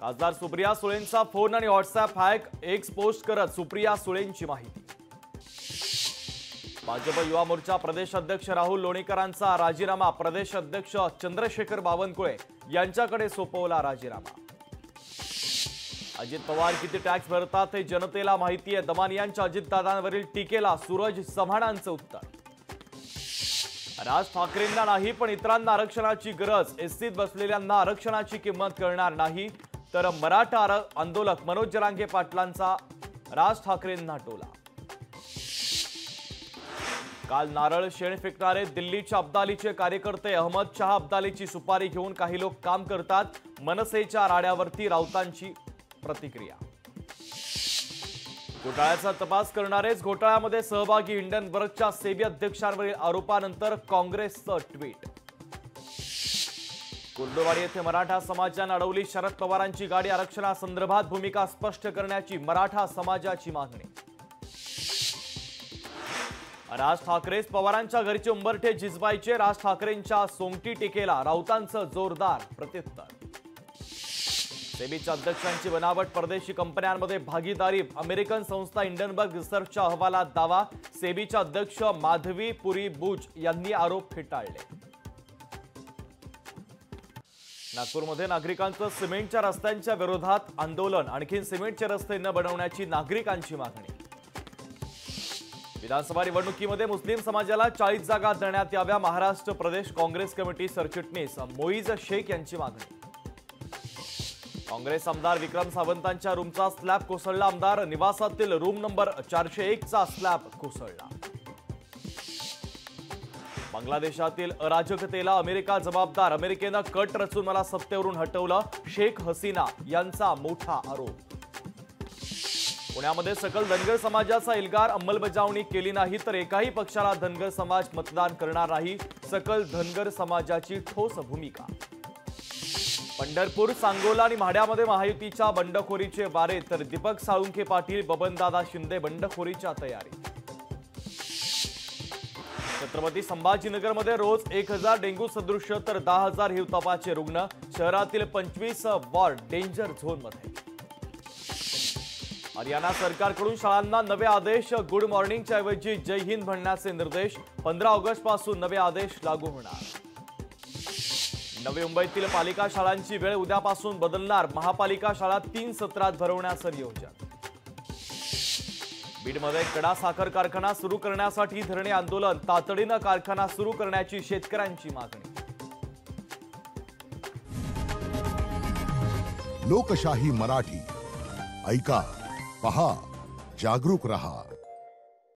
खासदार सुप्रिया सुळेंचा फोन आणि WhatsApp hack, x post करत सुप्रिया सुळेंची माहिती। भाजप युवा मोर्चा प्रदेश अध्यक्ष राहुल लोणीकरांचा राजीनामा, प्रदेश अध्यक्ष चंद्रशेखर बावनकुळे यांच्याकडे सोपवला राजीनामा। अजित पवार किती टॅक्स भरतात हे जनतेला माहिती आहे, दमानियांच्या अजितदादांवरील टीकेला सूरज चव्हाणांचं उत्तर। राज ठाकरेंना नाही पण इतरांना आरक्षणाची गरज, एसटीत बसलेल्यांना आरक्षणाची किंमत कळणार नाही, तर मराठा आंदोलक मनोज जरांगे पाटलांचा राज ठाकरेंना टोला। काल नारळ शेण फेकणारे दिल्लीच्या अब्दालीचे कार्यकर्ते, अहमद शहा अब्दालीची सुपारी घेऊन काही लोक काम करतात, मनसेच्या राड्यावरती राऊतांची प्रतिक्रिया। घोटाळ्याचा तपास करणारेच घोटाळ्यामध्ये सहभागी, हिंडनबर्गच्या सेबी अध्यक्षांवरील आरोपानंतर काँग्रेसचं ट्विट। कुर्डुवाडी येथे मराठा समाजाने अडवली शरद पवारांची गाडी, आरक्षणासंदर्भात भूमिका स्पष्ट करण्याची मराठा समाजाची मागणी। राज ठाकरेच पवारांच्या घरचे उंबरठे झिजवायचे, राज ठाकरेंच्या सोंगटी टीकेला राऊतांचं जोरदार प्रत्युत्तर। सेबीच्या अध्यक्षांची बनावट, परदेशी कंपन्यांमध्ये भागीदारी, अमेरिकन संस्था हिंडनबर्ग रिसर्चच्या अहवालात दावा, सेबीच्या अध्यक्ष माधवी पुरी बुच यांनी आरोप फेटाळले। नागपूरमध्ये नागरिकांचं सिमेंटच्या रस्त्यांच्या विरोधात आंदोलन, आणखी सिमेंटचे रस्ते न बनवण्याची नागरिकांची मागणी। विधानसभा निवडणुकीमध्ये मुस्लिम समाजाला 40 जागा देण्यात याव्या, महाराष्ट्र प्रदेश काँग्रेस कमिटी सरचिटणीस मोईज शेख यांची मागणी। काँग्रेस आमदार विक्रम सावंतांच्या रूमचा स्लॅब कोसळला, आमदार निवासातील रूम नंबर 401 चा स्लॅब कोसळला। बांगलादेशातील अराजकतेला अमेरिका जबाबदार, अमेरिकेनं कट रचून मला सत्तेवरून हटवलं, शेख हसीना यांचा मोठा आरोप। पुण्यामध्ये सकल धनगर समाजाचा एल्गार, अंमलबजावणी केली नाही तर एकाही पक्षाला धनगर समाज मतदान करणार नाही, सकल धनगर समाजाची ठोस भूमिका। पंढरपूर, सांगोला आणि म्हाड्यामध्ये महायुतीच्या बंडखोरीचे वारे, तर दीपक साळुंखे पाटील, बबनदादा शिंदे बंडखोरीच्या तयारी। छत्रपती संभाजीनगरमध्ये रोज 1000 डेंग्यू सदृश तर 10,000 हिवतापाचे रुग्ण, शहरातील 25 वॉर्ड डेंजर झोनमध्ये। हरियाणा सरकारकडून शाळांना नवे आदेश, गुड मॉर्निंगच्या ऐवजी जय हिंद म्हणण्याचे निर्देश, 15 ऑगस्ट पासून नवे आदेश लागू होणार। नवी मुंबईतील पालिका शाळांची वेळ उद्यापासून बदलणार, महापालिका शाळा 3 सत्रात भरवण्याचं नियोजन। बीडमध्ये कडा साखर कारखाना सुरू करण्यासाठी धरणे आंदोलन, तातडीनं कारखाना सुरू करण्याची शेतकऱ्यांची मागणी। लोकशाही मराठी ऐका, पहा, जागरूक रहा।